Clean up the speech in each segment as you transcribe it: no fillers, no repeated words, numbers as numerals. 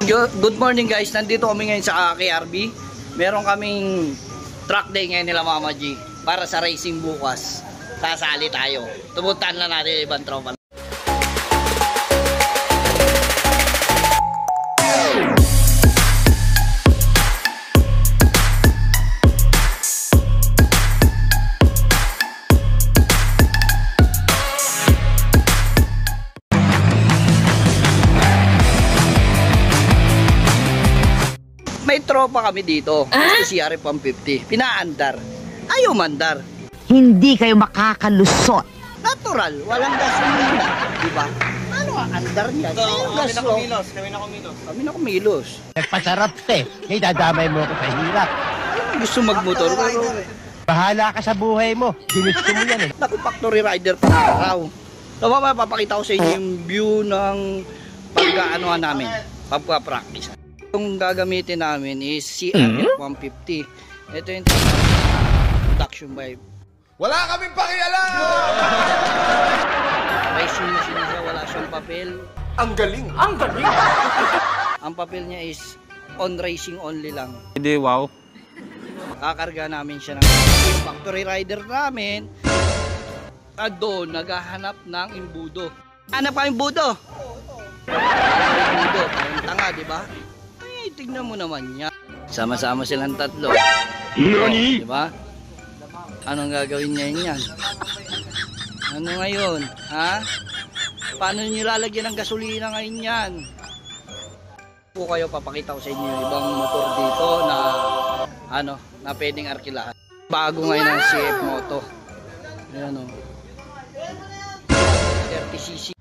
Good morning guys, nandito kami ngayon sa KRB. Meron kaming track day ngayon nila Mama G para sa racing bukas. Sasali tayo. Tumutan na natin ibang tropa. May tropa kami dito. Gusto si RF 150. Pinaandar. Ayaw mandar. Hindi kayo makakalusot. Natural. Walang gasolina. Diba? Ano ang andar niya? Kami na kumilos. Kami na kumilos. Nagpasarap eh. Kaya dadamay mo ako sa hirap. Gusto magmotor. Pero Bahala ka sa buhay mo. Ginusto mo yan eh. naku, factory rider pa araw. Tama ba, papakita ko sa inyo yung view ng pagkaanuhan namin. Pagpa-practice. Yung gagamitin namin is CRF 150. Ito yung production vibe. Wala kaming pakialam! Racing machine siya, wala siyang papel. Ang galing! Ang galing! Ang papel niya is on racing only lang. Hindi, wow. Kakarga namin siya ng yung factory rider namin. At doon, naghahanap ng imbudo. Hanap ka imbudo? Imbudo, parang tanga, di ba? Ay, tignan mo naman niya. Sama-sama silang tatlo. Di ba? Anong gagawin niya yan? Ano ngayon? Ha? Paano niyo lalagyan ng gasolina ngayon yan? Po kayo, papakita ko sa inyo yung ibang motor dito na na pwedeng arkilahan. Bago ngayon ang CF Moto. Ayan o. 30cc.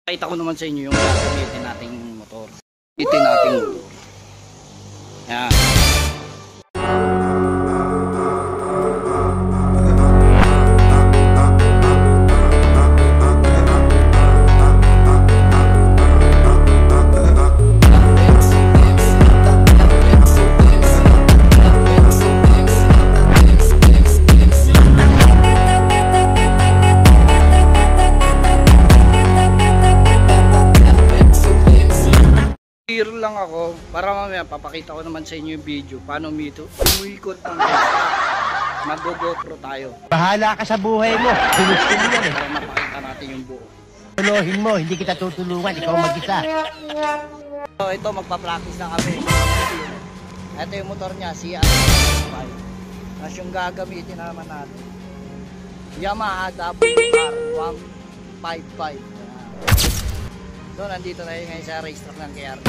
Kita ko naman sa inyo yung gagamitin nating motor. Itin nating motor. Yan. Lang ako para mamaya papakita ko naman sa inyo yung video paano umikot ang mag-GoPro tayo. Bahala ka sa buhay mo. Ginusto mo yan eh. Para mapakita natin yung buo. Tulohin mo. Hindi kita tutulungan. Ikaw mag-isa. So ito, magpa-practice na kami. Ito yung motor niya, CR5. Tapos yung gagamitin naman natin, Yamaha WR 155. So nandito tayo ngayon sa racetrack ng KRB.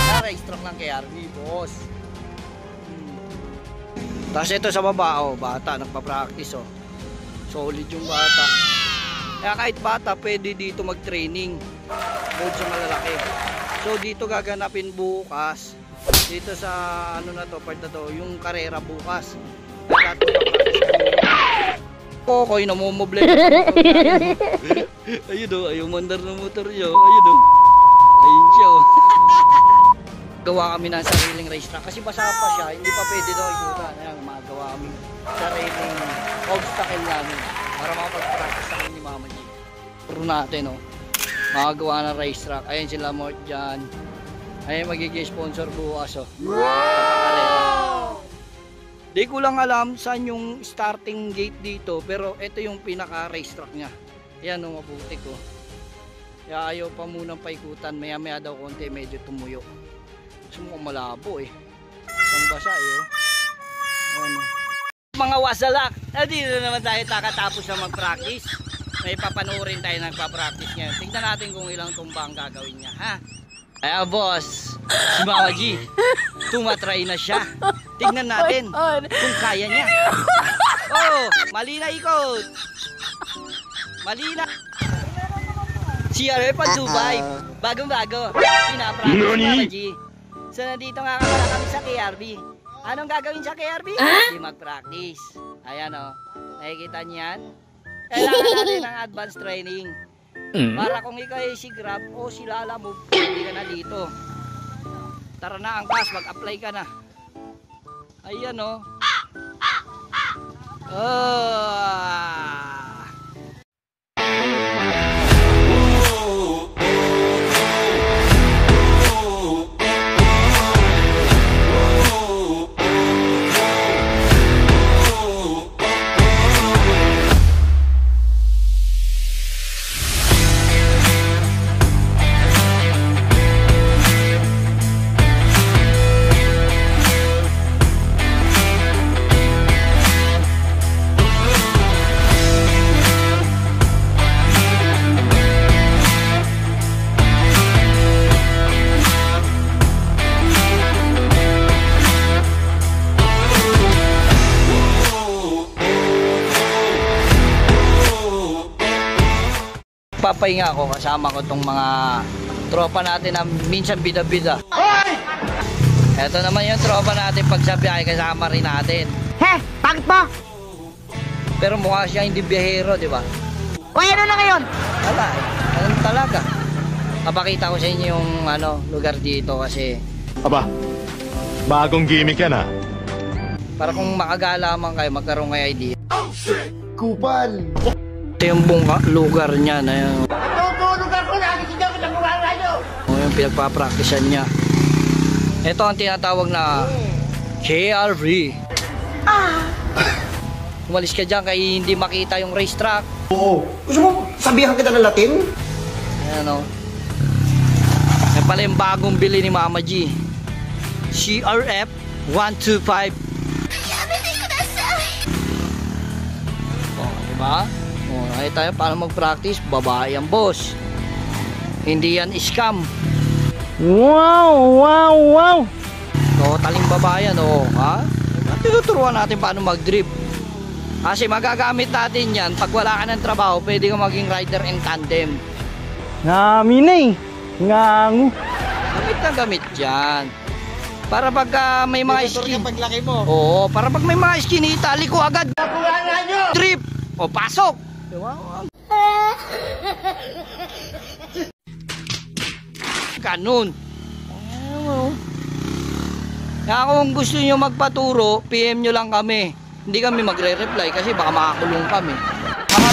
Sa racetrack ng KRB, boss. Tapos ito sa baba, oh, bata, nagpa-practice, oh. Solid yung bata. Kaya kahit bata, pwede dito mag-training. Bukod sa malalaki. So dito gaganapin bukas. Dito sa, na to, part na to, yung karera bukas. Kokoy, namumoble. Ayun o, ayaw mandar ng motor niya. Ayun o. Ayun siya o. Gawa kami ng sariling racetrack. Kasi basa pa siya, hindi pa pwede daw ikutan. Ayan, magawa kami sariling obstacle namin. Para makapag-practice kami ni Mama G. Puro natin o. Makagawa ng racetrack. Ayan sila Mort dyan. Ayan magiging sponsor bukas o. Wow! Di ko lang alam saan yung starting gate dito, pero ito yung pinaka racetrack niya. Yan o, mabuti ko. Kaya ayaw pa munang paikutan, maya maya daw konti medyo tumuyo. Gusto mo malabo eh. Isang basa eh. Ano. Mga wasalak, dito naman tayo kakatapos na mag-practice. May papanurin tayo nagpa-practice ngayon. Tingnan natin kung ilang tumba ang gagawin niya, ha? Ay, boss, si Mama G, tumatry na siya. Tingnan natin kung kaya niya. Oh, mali na ikot. Mali na. CRF at Dubai. Bagong-bago. Pinapractice si Mama G. So, nandito nga kami sa KRB. Anong gagawin siya kay RB? Hindi mag-practice. Ayan o. Nakikita niyan? Kailangan natin ng advanced training. Para kung ikaw ay si Grab o si Lala Move, hindi ka na dito. Tara na, angkas, mag-apply ka na. Ayan o. Papahinga ako, kasama ko tong mga tropa natin na minsan bida-bida. Ito naman yung tropa natin pag sa biyahe, kasama rin natin. He, bakit ba? Pero mukha siya hindi biyahero, di ba? O ano na ngayon? Wala eh. Ganun talaga. Papakita ko sa inyo yung lugar dito kasi Aba, bagong gimmick yan ah. para kung makagalaman kayo, magkaroon kayo idea. Kupal! Ito yung buong lugar niya na yung... yung pinagpapracticean niya. Ito ang tinatawag na KRV. Umalis ka dyan kaya hindi makita yung racetrack. Oo. Gusto mo sabihan kita ng Latin? Ayan o. Yan pala yung bagong bili ni Mama G. CRF 125. Oh, diba? Oh, nakita tayo para mag-practice. Babae ang boss. Hindi yan scam. Wow! Taling babae yan, ha? Tinuturuan natin paano mag-drift. Kasi magagamit natin yan. Pag wala ka ng trabaho, pwede ka maging rider in tandem. Ngami na eh. Ngangu. Gamit na gamit yan. Para pag may mga skin. Paglaki mo. Oo, para pag may mga skinita, liko agad. Trip. O, pasok. Diba? Ganun. Kaya kung gusto nyo magpaturo, PM nyo lang kami. Hindi kami magre-reply kasi baka makakulong kami. Mga